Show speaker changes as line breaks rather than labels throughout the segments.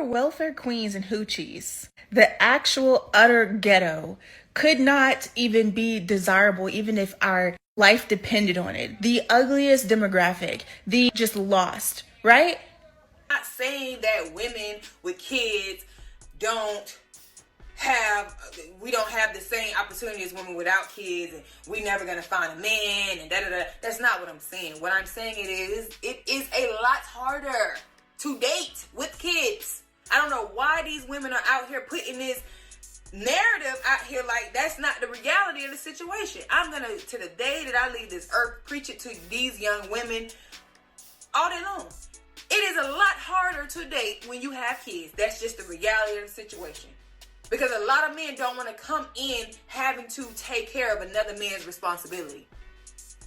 welfare queens and hoochies, the actual utter ghetto, could not even be desirable even if our life depended on it. The ugliest demographic, the just lost, right?
I'm not saying that women with kids we don't have the same opportunity as women without kids, and we never gonna find a man and da-da-da. That's not what I'm saying. What I'm saying it is a lot harder to date with kids. I don't know why these women are out here putting this narrative out here like that's not the reality of the situation. I'm gonna, to the day that I leave this earth, preach it to these young women all day long. It is a lot harder to date when you have kids. That's just the reality of the situation. Because a lot of men don't want to come in having to take care of another man's responsibility.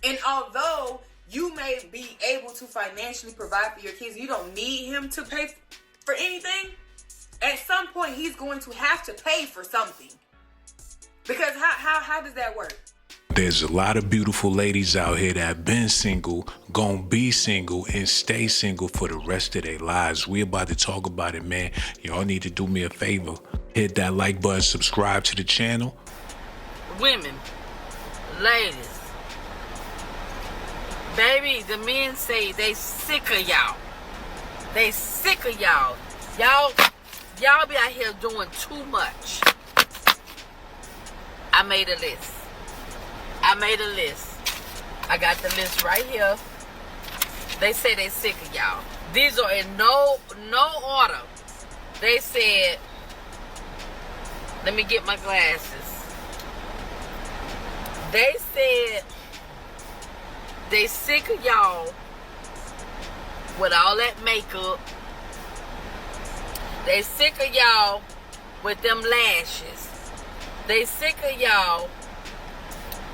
And although you may be able to financially provide for your kids, you don't need him to pay for anything. At some point, he's going to have to pay for something. Because how does that work?
There's a lot of beautiful ladies out here that have been single, gonna be single, and stay single for the rest of their lives. We about to talk about it, man. Y'all need to do me a favor. Hit that like button, subscribe to the channel.
Women, ladies, baby, the men say they sick of y'all. They sick of y'all. Y'all be out here doing too much. I made a list. I got the list right here. They say they sick of y'all. These are in no order. They said, let me get my glasses. They said they sick of y'all with all that makeup. They sick of y'all with them lashes. They sick of y'all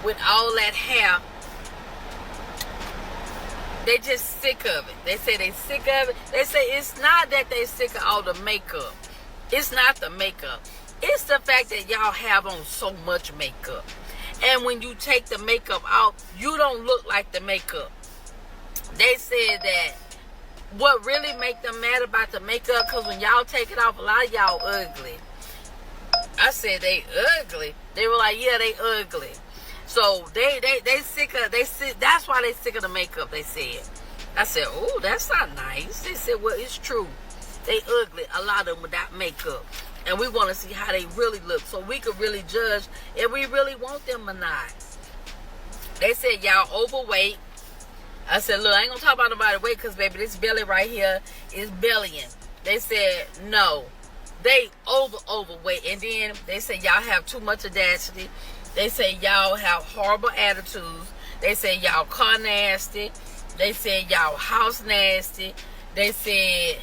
with all that hair. They just sick of it. They say they sick of it. They say it's not that they sick of all the makeup. It's not the makeup. It's the fact that y'all have on so much makeup. And when you take the makeup out, you don't look like the makeup. They said that what really make them mad about the makeup, because when y'all take it off, a lot of y'all ugly. I said they ugly. They were like, yeah, they ugly. So they sick of, that's why they sick of the makeup, they said. I said, oh, that's not nice. They said, well, it's true. They ugly, a lot of them without makeup. And we want to see how they really look so we could really judge if we really want them or not. They said, y'all overweight. I said, look, I ain't going to talk about nobody weight because, baby, this belly right here is bellying. They said, no. They overweight. And then they say y'all have too much audacity. They say y'all have horrible attitudes. They say y'all car nasty. They say y'all house nasty. They said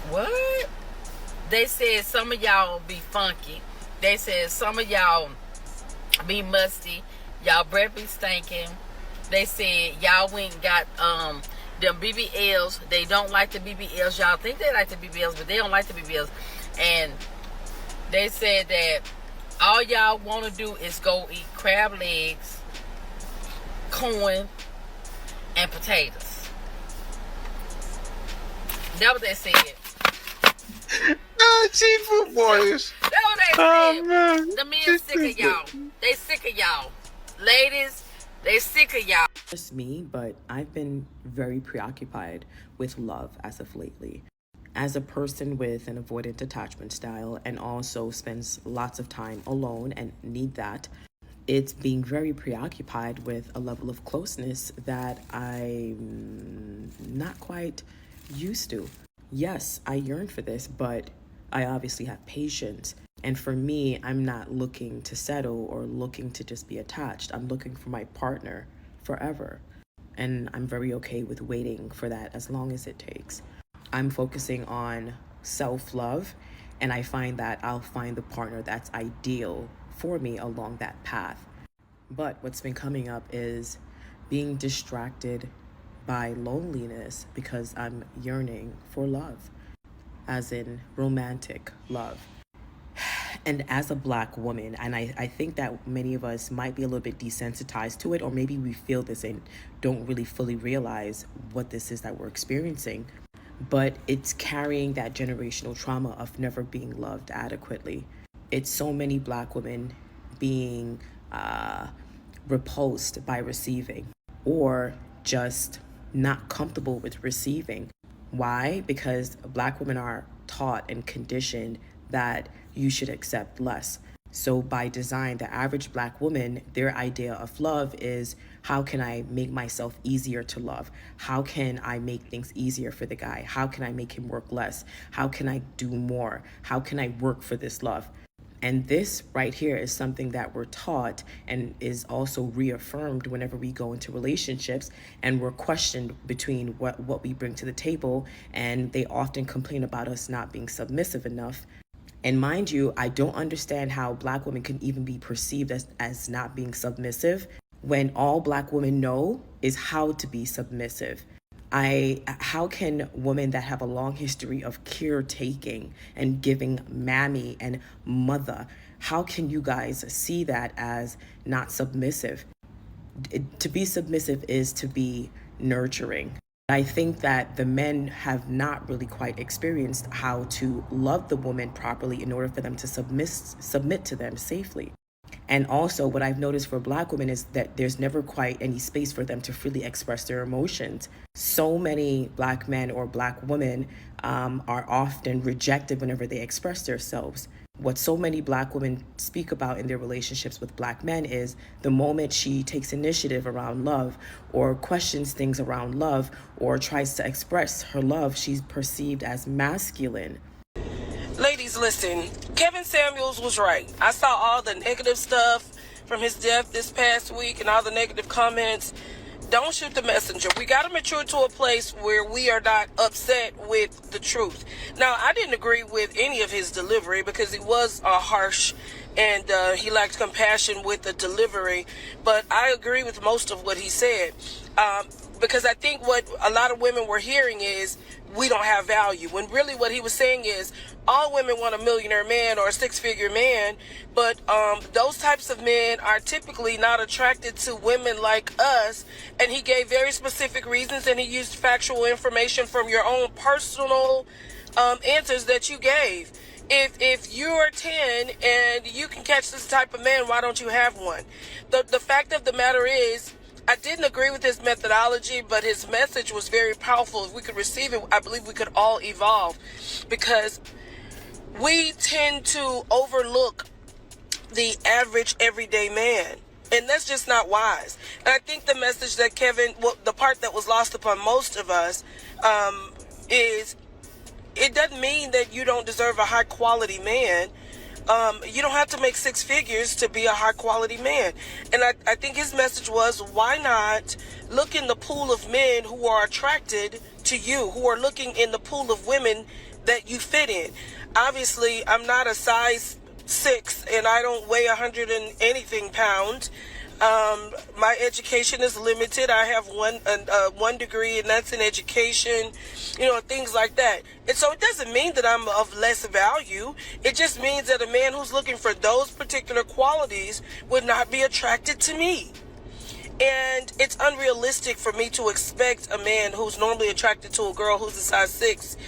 what? They said some of y'all be funky. They said some of y'all be musty. Y'all breath be stinking. They said y'all went and got them BBLs. They don't like the BBLs. Y'all think they like the BBLs, but they don't like the BBLs. And they said that all y'all want to do is go eat crab legs, corn, and potatoes. That's what they said.
Seafood boys.
That's what they said.
Oh, man.
The men sick of y'all. They sick of y'all. Ladies, they sick of y'all.
Just me, but I've been very preoccupied with love as of lately. As a person with an avoidant attachment style and also spends lots of time alone and need that, it's being very preoccupied with a level of closeness that I'm not quite used to. Yes, I yearn for this, but I obviously have patience. And for me, I'm not looking to settle or looking to just be attached. I'm looking for my partner forever. And I'm very okay with waiting for that as long as it takes. I'm focusing on self-love, and I find that I'll find the partner that's ideal for me along that path. But what's been coming up is being distracted by loneliness because I'm yearning for love, as in romantic love. And as a Black woman, and I think that many of us might be a little bit desensitized to it, or maybe we feel this and don't really fully realize what this is that we're experiencing, but it's carrying that generational trauma of never being loved adequately. It's so many Black women being repulsed by receiving, or just not comfortable with receiving. Why? Because Black women are taught and conditioned that you should accept less. So by design, the average Black woman, their idea of love is, how can I make myself easier to love? How can I make things easier for the guy? How can I make him work less? How can I do more? How can I work for this love? And this right here is something that we're taught and is also reaffirmed whenever we go into relationships, and we're questioned between what we bring to the table, and they often complain about us not being submissive enough. And mind you, I don't understand how Black women can even be perceived as not being submissive when all Black women know is how to be submissive. How can women that have a long history of caretaking and giving mammy and mother, how can you guys see that as not submissive? To be submissive is to be nurturing. I think that the men have not really quite experienced how to love the woman properly in order for them to submit to them safely. And also what I've noticed for Black women is that there's never quite any space for them to freely express their emotions. So many Black men or Black women are often rejected whenever they express themselves. What so many Black women speak about in their relationships with Black men is the moment she takes initiative around love, or questions things around love, or tries to express her love, she's perceived as masculine.
Ladies, listen, Kevin Samuels was right. I saw all the negative stuff from his death this past week and all the negative comments. Don't shoot the messenger. We got to mature to a place where we are not upset with the truth. Now, I didn't agree with any of his delivery because he was harsh and he lacked compassion with the delivery. But I agree with most of what he said because I think what a lot of women were hearing is, we don't have value, when really what he was saying is all women want a millionaire man or a six-figure man, but those types of men are typically not attracted to women like us. And he gave very specific reasons, and he used factual information from your own personal answers that you gave. If you're 10 and you can catch this type of man, why don't you have one? The fact of the matter is, I didn't agree with his methodology, but his message was very powerful. If we could receive it, I believe we could all evolve, because we tend to overlook the average everyday man, and that's just not wise. And I think the message that Kevin, the part that was lost upon most of us, is it doesn't mean that you don't deserve a high quality man. You don't have to make six figures to be a high quality man. And I think his message was, why not look in the pool of men who are attracted to you, who are looking in the pool of women that you fit in. Obviously, I'm not a size 6 and I don't weigh 100 and anything pounds. My education is limited. I have one degree, and that's in education, things like that. And so it doesn't mean that I'm of less value. It just means that a man who's looking for those particular qualities would not be attracted to me. And it's unrealistic for me to expect a man who's normally attracted to a girl who's a size 6,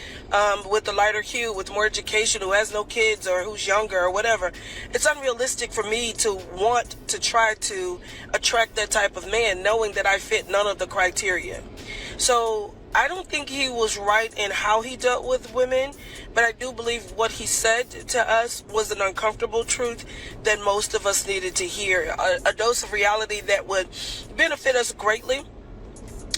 with a lighter hue, with more education, who has no kids or who's younger or whatever. It's unrealistic for me to want to try to attract that type of man, knowing that I fit none of the criteria. So I don't think he was right in how he dealt with women, but I do believe what he said to us was an uncomfortable truth that most of us needed to hear. A dose of reality that would benefit us greatly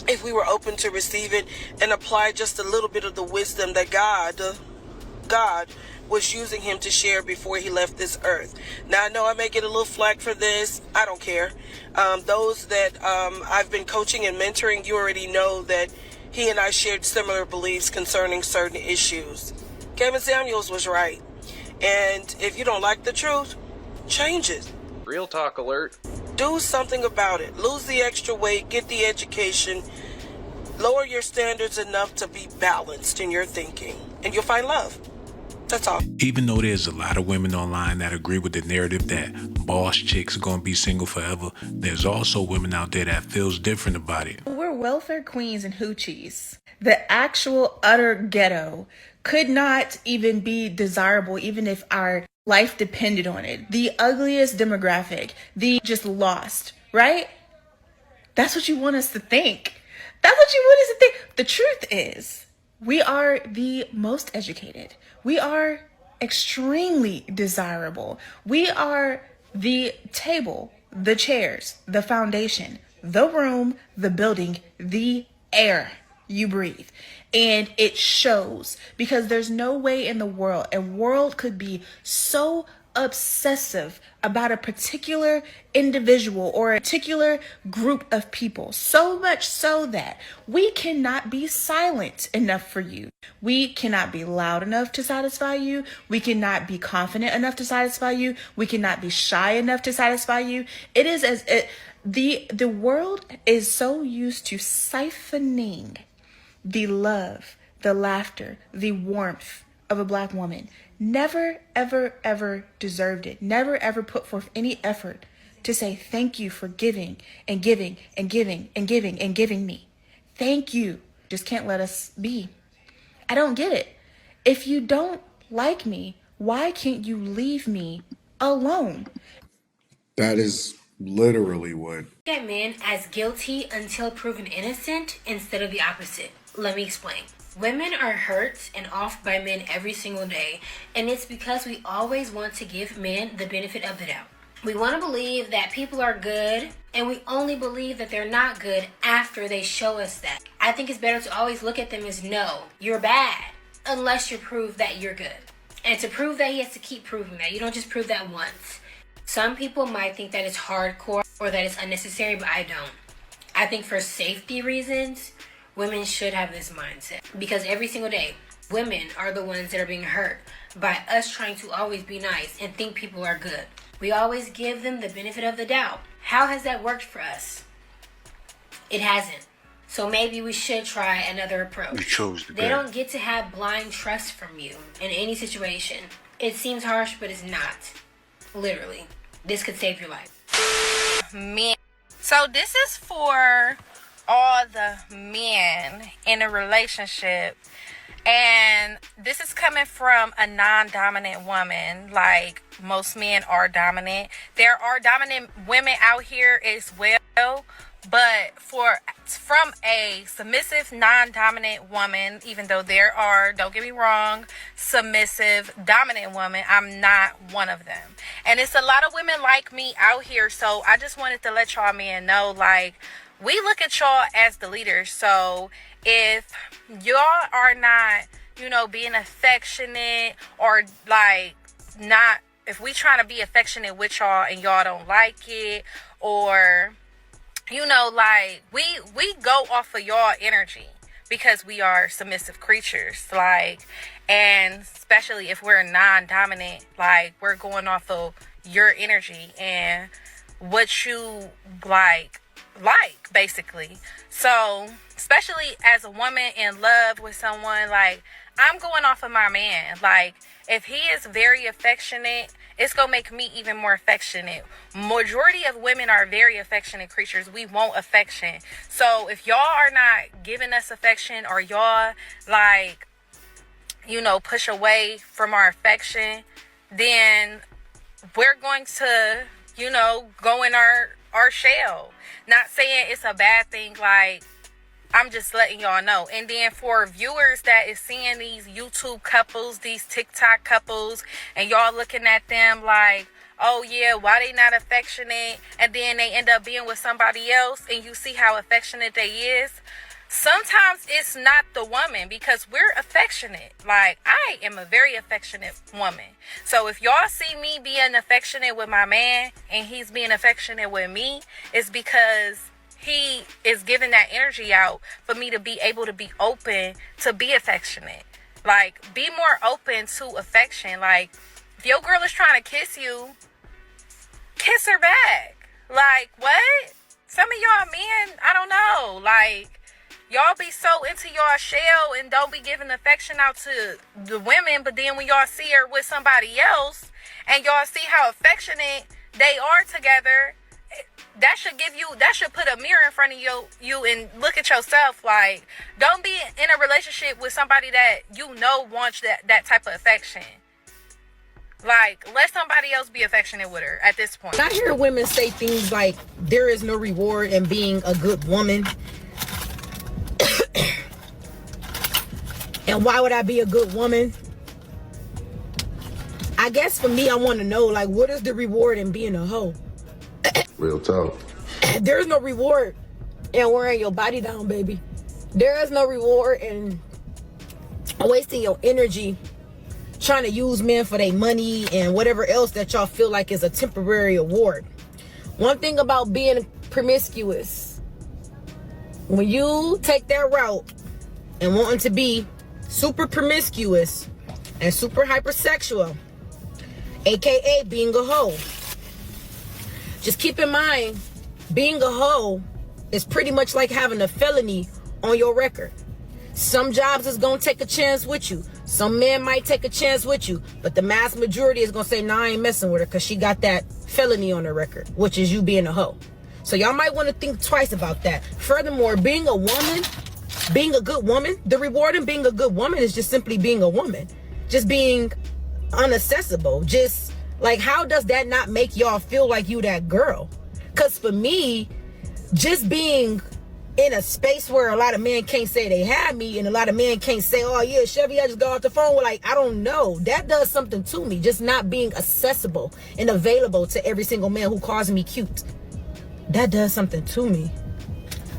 if we were open to receive it and apply just a little bit of the wisdom that God was using him to share before he left this earth. Now, I know I may get a little flack for this. I don't care. Those that I've been coaching and mentoring, you already know that he and I shared similar beliefs concerning certain issues. Kevin Samuels was right. And if you don't like the truth, change it.
Real talk alert.
Do something about it. Lose the extra weight, get the education, lower your standards enough to be balanced in your thinking, and you'll find love. That's all.
Even though there's a lot of women online that agree with the narrative that boss chicks are gonna be single forever, there's also women out there that feels different about it.
We're welfare queens and hoochies. The actual utter ghetto could not even be desirable even if our life depended on it. The ugliest demographic, the just lost, right? That's what you want us to think. That's what you want us to think. The truth is, we are the most educated. We are extremely desirable. We are the table, the chairs, the foundation, the room, the building, the air you breathe. And it shows, because there's no way in the world a world could be so obsessive about a particular individual or a particular group of people, so much so that we cannot be silent enough for you. We cannot be loud enough to satisfy you. We cannot be confident enough to satisfy you. We cannot be shy enough to satisfy you. It is as it, the world is so used to siphoning the love, the laughter, the warmth of a black woman. Never, ever, ever deserved it. Never, ever put forth any effort to say thank you for giving and giving and giving and giving and giving me. Thank you. Just can't let us be. I don't get it. If you don't like me, why can't you leave me alone?
That is literally what.
At men as guilty until proven innocent instead of the opposite. Let me explain. Women are hurt and off by men every single day, and it's because we always want to give men the benefit of the doubt. We want to believe that people are good, and we only believe that they're not good after they show us that. I think it's better to always look at them as, no, you're bad, unless you prove that you're good. And to prove that, he has to keep proving that. You don't just prove that once. Some people might think that it's hardcore or that it's unnecessary, but I don't. I think for safety reasons, women should have this mindset. Because every single day, women are the ones that are being hurt by us trying to always be nice and think people are good. We always give them the benefit of the doubt. How has that worked for us? It hasn't. So maybe we should try another approach.
You chose the
They don't get to have blind trust from you in any situation. It seems harsh, but it's not. Literally. This could save your life.
Men. So this is for all the men in a relationship, and this is coming from a non-dominant woman. Like, most men are dominant. There are dominant women out here as well, but from a submissive non-dominant woman, even though there are, don't get me wrong, submissive dominant women, I'm not one of them. And it's a lot of women like me out here, so I just wanted to let y'all men know, like, we look at y'all as the leaders. So if y'all are not, being affectionate, or like not, if we trying to be affectionate with y'all and y'all don't like it, or like we go off of y'all energy because we are submissive creatures, like, and especially if we're non-dominant, like, we're going off of your energy and what you like basically. So especially as a woman in love with someone, like, I'm going off of my man. Like, if he is very affectionate, it's gonna make me even more affectionate. Majority of women are very affectionate creatures. We want affection. So if y'all are not giving us affection, or y'all, like, push away from our affection, then we're going to, go in our shell. Not saying it's a bad thing, like, I'm just letting y'all know. And then for viewers that is seeing these YouTube couples, these TikTok couples, and y'all looking at them like, oh yeah, why they not affectionate? And then they end up being with somebody else, and you see how affectionate they is. Sometimes it's not the woman, because we're affectionate. Like, I am a very affectionate woman. So if y'all see me being affectionate with my man and he's being affectionate with me, it's because he is giving that energy out for me to be able to be open to be affectionate. Like, be more open to affection. Like, if your girl is trying to kiss you, kiss her back. Like, what? Some of y'all men, I don't know. Like, Y'all be so into your shell and don't be giving affection out to the women, but then when y'all see her with somebody else and y'all see how affectionate they are together, that should put a mirror in front of you and look at yourself. Like, don't be in a relationship with somebody that you know wants that type of affection. Like, let somebody else be affectionate with her at this point.
I hear women say things like, there is no reward in being a good woman. And why would I be a good woman? I guess for me, I want to know, like, what is the reward in being a hoe?
Real talk.
There's no reward in wearing your body down, baby. There is no reward in wasting your energy trying to use men for their money and whatever else that y'all feel like is a temporary award. One thing about being promiscuous, when you take that route and wanting to be super promiscuous and super hypersexual, aka being a hoe, just keep in mind, being a hoe is pretty much like having a felony on your record. Some jobs is gonna take a chance with you. Some men might take a chance with you, but the mass majority is gonna say, nah, I ain't messing with her because she got that felony on her record, which is you being a hoe. So y'all might want to think twice about that. Furthermore, being a woman, being a good woman, the reward in being a good woman is just simply being a woman. Just being unaccessible. Just like, how does that not make y'all feel like you that girl? Because for me, just being in a space where a lot of men can't say they had me, and a lot of men can't say, oh yeah, Chevy, I just got off the phone. Well, like, I don't know. That does something to me. Just not being accessible and available to every single man who calls me cute. That does something to me.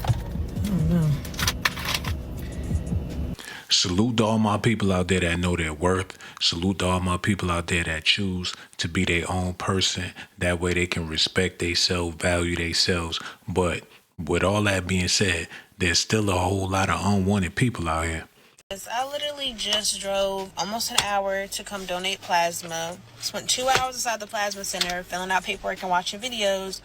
I don't know.
Salute to all my people out there that know their worth. Salute to all my people out there that choose to be their own person. That way they can respect themselves, value themselves. But with all that being said, there's still a whole lot of unwanted people out here.
I literally just drove almost an hour to come donate plasma. Spent 2 hours inside the plasma center filling out paperwork and watching videos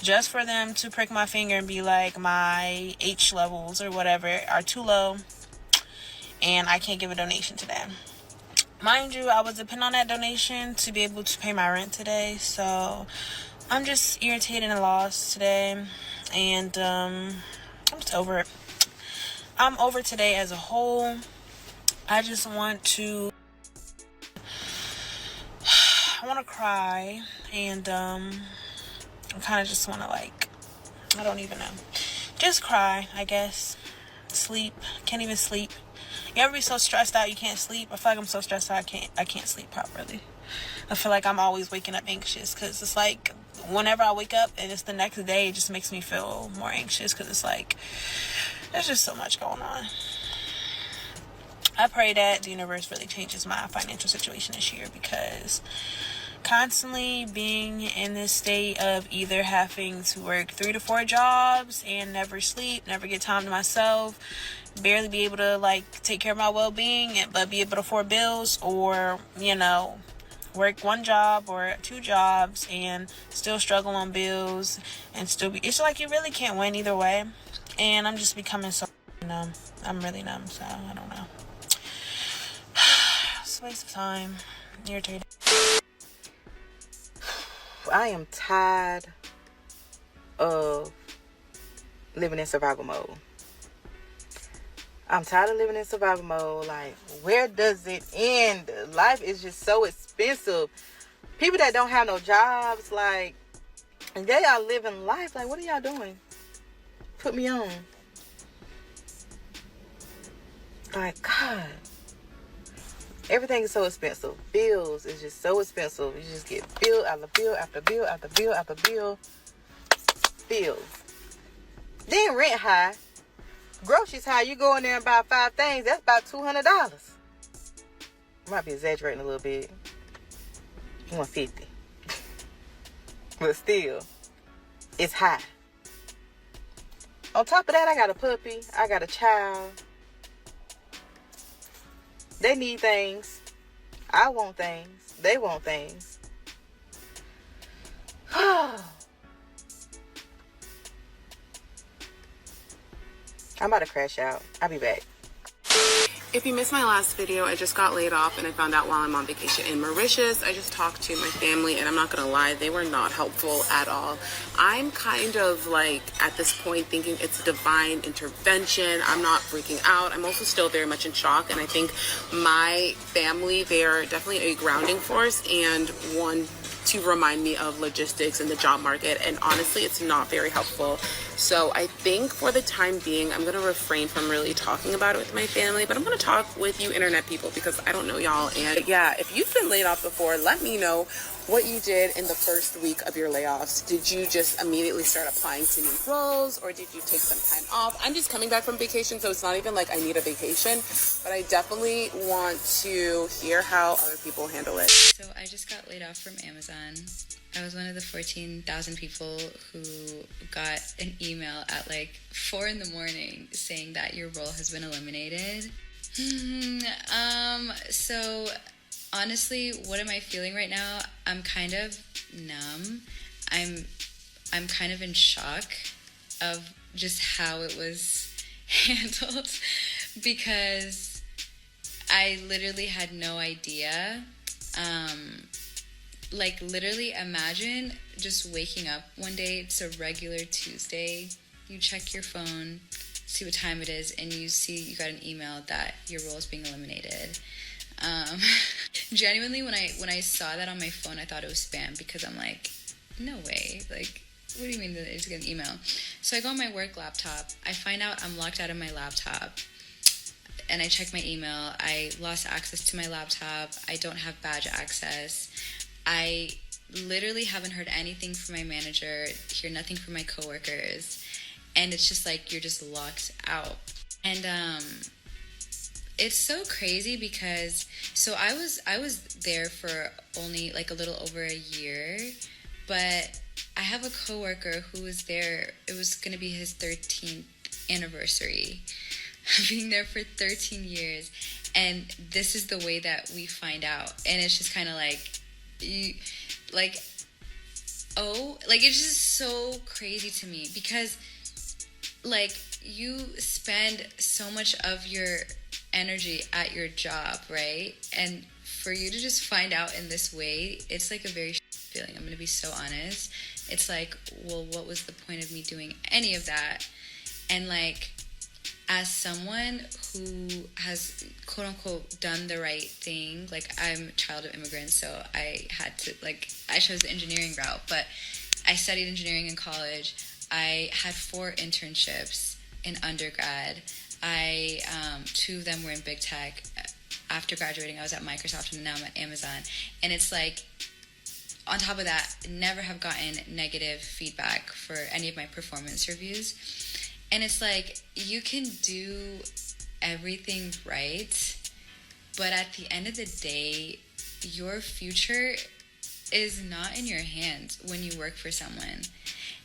just for them to prick my finger and be like, my H levels or whatever are too low and I can't give a donation today. Mind you, I was depending on that donation to be able to pay my rent today, so I'm just irritated and lost today, and I'm just over it. I'm over today as a whole. I just want to cry, and I kind of just want to, like, I don't even know, just cry, I guess. Sleep. Can't even sleep. You ever be so stressed out you can't sleep? I feel like I'm so stressed out I can't sleep properly. I feel like I'm always waking up anxious, because it's like whenever I wake up and it's the next day, it just makes me feel more anxious, because it's like there's just so much going on. I pray that the universe really changes my financial situation this year, because constantly being in this state of either having to work 3 to 4 jobs and never sleep, never get time to myself, barely be able to, like, take care of my well-being, but be able to afford bills, or, you know, work 1 job or 2 jobs and still struggle on bills and still be, it's like you really can't win either way. And I'm just becoming so numb. I'm really numb, so I don't know. It's a waste of time. I'm irritated.
I am tired of living in survival mode. I'm tired of living in survival mode. Like, where does it end? Life is just so expensive. People that don't have no jobs, like, and they are living life. Like, what are y'all doing? Put me on. Like, God. Everything is so expensive. Bills is just so expensive. You just get bill after bill after bill after bill after bill. Bills. Then rent high. Groceries high. You go in there and buy 5 things. That's about $200. Might be exaggerating a little bit. $150. But still, it's high. On top of that, I got a puppy. I got a child. They need things. I want things. They want things. I'm about to crash out. I'll be back.
If you missed my last video, I just got laid off and I found out while I'm on vacation in Mauritius. I just talked to my family and I'm not gonna lie, they were not helpful at all. I'm kind of like at this point thinking it's divine intervention. I'm not freaking out. I'm also still very much in shock, and I think my family, they are definitely a grounding force and one to remind me of logistics and the job market, and honestly it's not very helpful. So I think for the time being I'm gonna refrain from really talking about it with my family, but I'm gonna talk with you internet people because I don't know y'all. And yeah, if you've been laid off before, let me know what you did in the first week of your layoffs. Did you just immediately start applying to new roles, or did you take some time off? I'm just coming back from vacation, so it's not even like I need a vacation, but I definitely want to hear how other people handle it.
So I just got laid off from Amazon. I was one of the 14,000 people who got an email at like 4 in the morning saying that your role has been eliminated. So honestly, what am I feeling right now? I'm kind of numb. I'm kind of in shock of just how it was handled, because I literally had no idea. Like literally imagine just waking up one day, it's a regular Tuesday, you check your phone, see what time it is, and you see you got an email that your role is being eliminated. Genuinely, when I saw that on my phone, I thought it was spam, because I'm like, no way, like, what do you mean that it's an email? So I go on my work laptop, I find out I'm locked out of my laptop, and I check my email, I lost access to my laptop, I don't have badge access, I literally haven't heard anything from my manager, hear nothing from my coworkers, and it's just like you're just locked out. And it's so crazy because I was there for only like a little over a year, but I have a coworker who was there. It was going to be his 13th anniversary being there for 13 years, and this is the way that we find out. And it's just kind of like, it's just so crazy to me, because like you spend so much of your energy at your job, right? And for you to just find out in this way, it's like a very feeling. I'm gonna be so honest. It's like, well, what was the point of me doing any of that? And like, as someone who has quote unquote done the right thing, like I'm a child of immigrants, so I had to, like, I chose the engineering route, but I studied engineering in college. I had 4 internships in undergrad. I 2 of them were in big tech. After graduating, I was at Microsoft, and now I'm at Amazon. And it's like, on top of that, never have gotten negative feedback for any of my performance reviews. And it's like, you can do everything right, but at the end of the day, your future is not in your hands when you work for someone.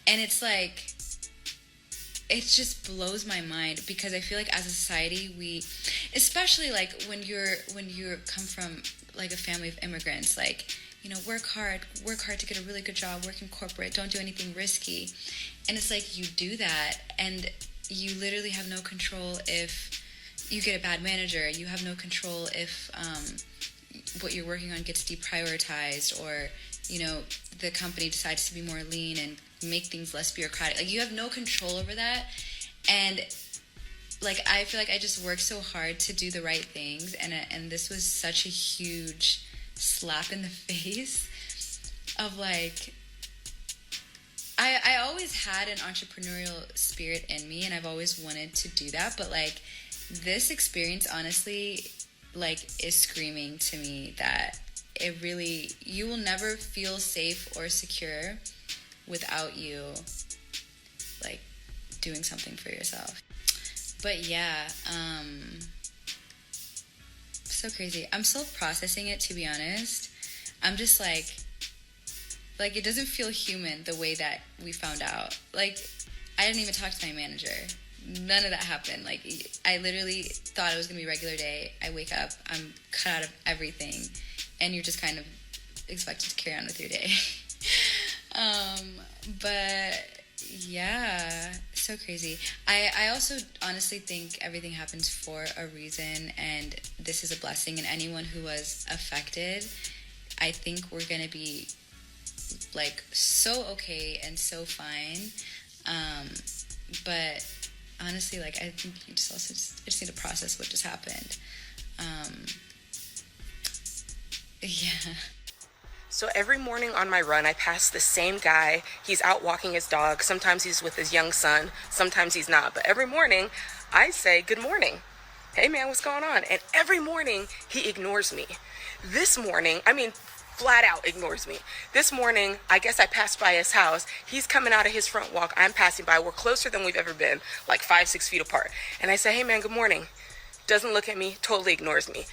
And it's like, it just blows my mind, because I feel like as a society, we, especially like when you come from like a family of immigrants, like, you know, work hard to get a really good job, work in corporate, don't do anything risky. And it's like, you do that and you literally have no control if you get a bad manager. You have no control if what you're working on gets deprioritized, or, you know, the company decides to be more lean and make things less bureaucratic. Like, you have no control over that. And like, I feel like I just worked so hard to do the right things, and this was such a huge slap in the face of like, I always had an entrepreneurial spirit in me, and I've always wanted to do that, but like, this experience honestly like is screaming to me that it really, you will never feel safe or secure without you like doing something for yourself. But yeah, so crazy. I'm still processing it, to be honest. I'm just like it doesn't feel human the way that we found out. Like, I didn't even talk to my manager. None of that happened. Like, I literally thought it was gonna be a regular day. I wake up, I'm cut out of everything, and you're just kind of expected to carry on with your day. But Yeah, so crazy. I also honestly think everything happens for a reason, and this is a blessing. And anyone who was affected, I think we're gonna be like so okay and so fine. But honestly, like I think you just need to process what just happened. Yeah.
So every morning on my run, I pass the same guy. He's out walking his dog. Sometimes he's with his young son. Sometimes he's not. But every morning, I say, good morning. Hey, man, what's going on? And every morning, he ignores me. This morning, flat out ignores me. This morning, I guess I passed by his house. He's coming out of his front walk. I'm passing by. We're closer than we've ever been, like 5-6 feet apart. And I say, hey, man, good morning. Doesn't look at me, totally ignores me.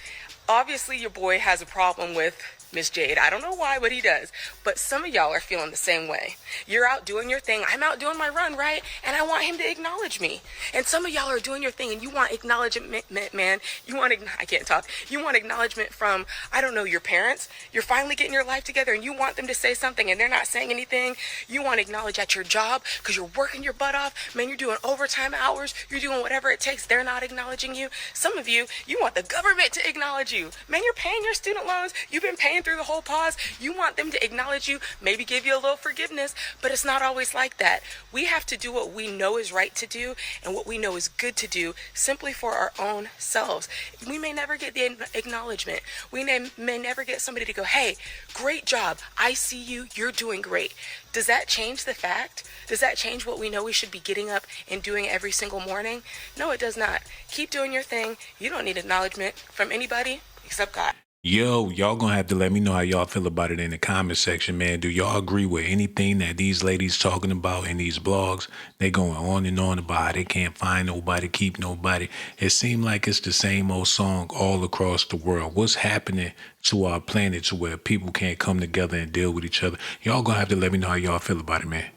Obviously, your boy has a problem with Miss Jade. I don't know why, but he does. But some of y'all are feeling the same way. You're out doing your thing. I'm out doing my run, right? And I want him to acknowledge me. And some of y'all are doing your thing and you want acknowledgement, man. I can't talk. You want acknowledgement from, I don't know, your parents. You're finally getting your life together and you want them to say something and they're not saying anything. You want to acknowledge at your job because you're working your butt off. Man, you're doing overtime hours. You're doing whatever it takes. They're not acknowledging you. Some of you, you want the government to acknowledge you. Man, you're paying your student loans. You've been paying through the whole pause. You want them to acknowledge you, maybe give you a little forgiveness, but it's not always like that. We have to do what we know is right to do and what we know is good to do simply for our own selves. We may never get the acknowledgement. We may never get somebody to go, hey, great job. I see you. You're doing great. Does that change the fact? Does that change what we know we should be getting up and doing every single morning? No, it does not. Keep doing your thing. You don't need acknowledgement from anybody except God.
Yo, y'all gonna have to let me know how y'all feel about it in the comment section, man. Do y'all agree with anything that these ladies talking about in these blogs? They going on and on about how they can't find nobody, keep nobody. It seems like it's the same old song all across the world. What's happening to our planet to where people can't come together and deal with each other? Y'all gonna have to let me know how y'all feel about it, man.